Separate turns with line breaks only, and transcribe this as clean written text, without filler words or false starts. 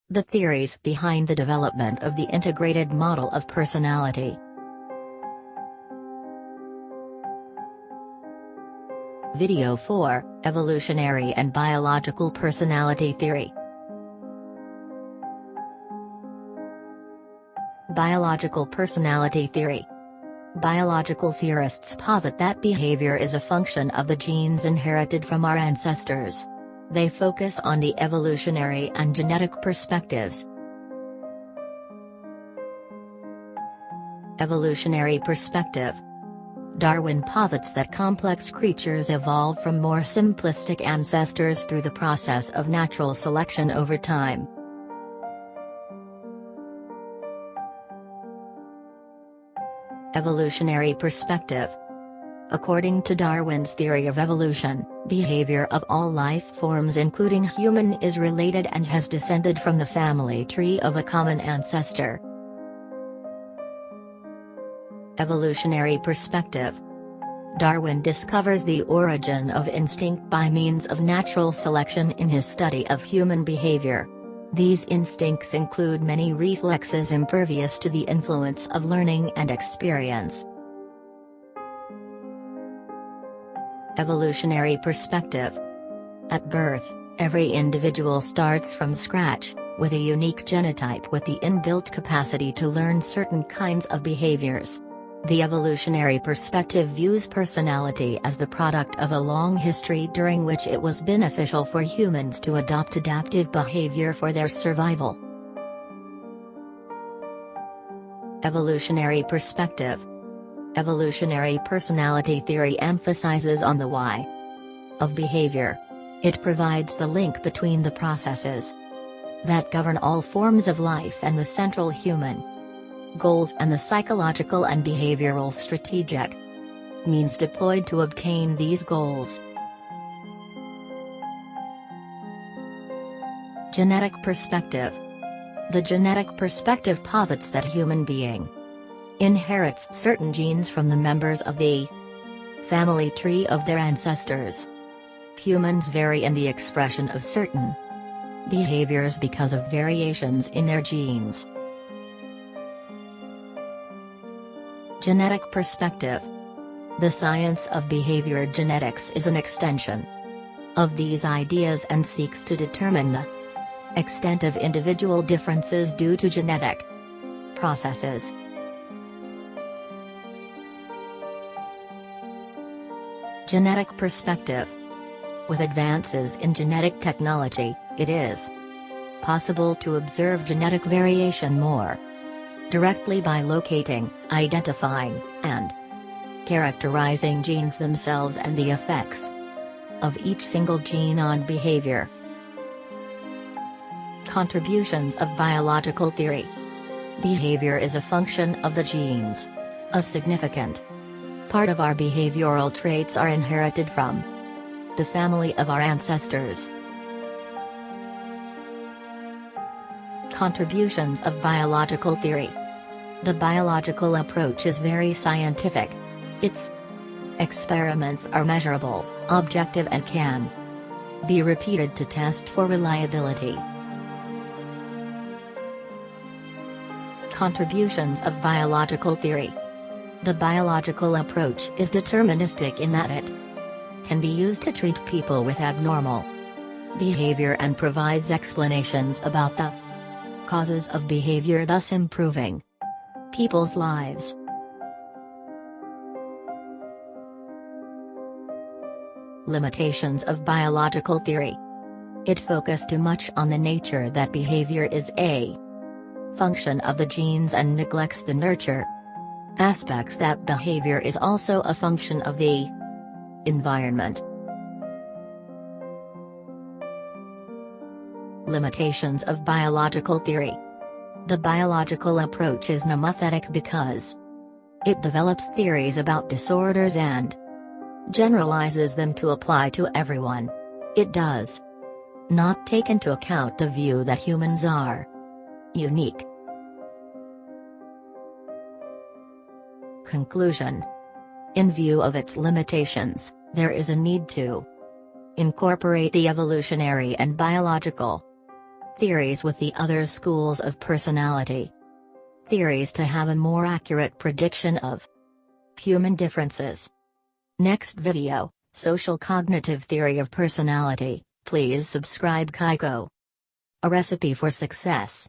The theories behind the development of the integrated model of personality. Video 4, Evolutionary and Biological Personality Theory. Biological Personality Theory. Biological theorists posit that behavior is a function of the genes inherited from our ancestors. They focus on the evolutionary and genetic perspectives. Evolutionary perspective. Darwin posits that complex creatures evolve from more simplistic ancestors through the process of natural selection over time. Evolutionary perspective. According to Darwin's theory of evolution, behavior of all life forms including human is related and has descended from the family tree of a common ancestor. Evolutionary perspective. Darwin discovers the origin of instinct by means of natural selection in his study of human behavior. These instincts include many reflexes impervious to the influence of learning and experience. Evolutionary perspective. At birth, every individual starts from scratch, with a unique genotype with the inbuilt capacity to learn certain kinds of behaviors. The evolutionary perspective views personality as the product of a long history during which it was beneficial for humans to adopt adaptive behavior for their survival. Evolutionary perspective. Evolutionary personality theory emphasizes on the why of behavior. It provides the link between the processes that govern all forms of life and the central human goals and the psychological and behavioral strategic means deployed to obtain these goals. Genetic perspective. The genetic perspective posits that human being inherits certain genes from the members of the family tree of their ancestors. Humans vary in the expression of certain behaviors because of variations in their genes. Genetic perspective. The science of behavior genetics is an extension of these ideas and seeks to determine the extent of individual differences due to genetic processes. Genetic perspective. With advances in genetic technology, it is possible to observe genetic variation more directly by locating, identifying, and characterizing genes themselves and the effects of each single gene on behavior. Contributions of biological theory. Behavior is a function of the genes. A significant part of our behavioral traits are inherited from the family of our ancestors. Contributions of biological theory. The biological approach is very scientific. Its experiments are measurable, objective and can be repeated to test for reliability. Contributions of biological theory. The biological approach is deterministic in that it can be used to treat people with abnormal behavior and provides explanations about the causes of behavior, thus improving people's lives. Limitations of biological theory. It focused too much on the nature that behavior is a function of the genes and neglects the nurture aspects that behavior is also a function of the environment. Limitations of biological theory. The biological approach is nomothetic because it develops theories about disorders and generalizes them to apply to everyone. It does not take into account the view that humans are unique. Conclusion. In view of its limitations, there is a need to incorporate the evolutionary and biological Theories with the other schools of personality. Theories to have a more accurate prediction of human differences. Next video, Social Cognitive Theory of Personality. Please subscribe Kaiko. A recipe for success.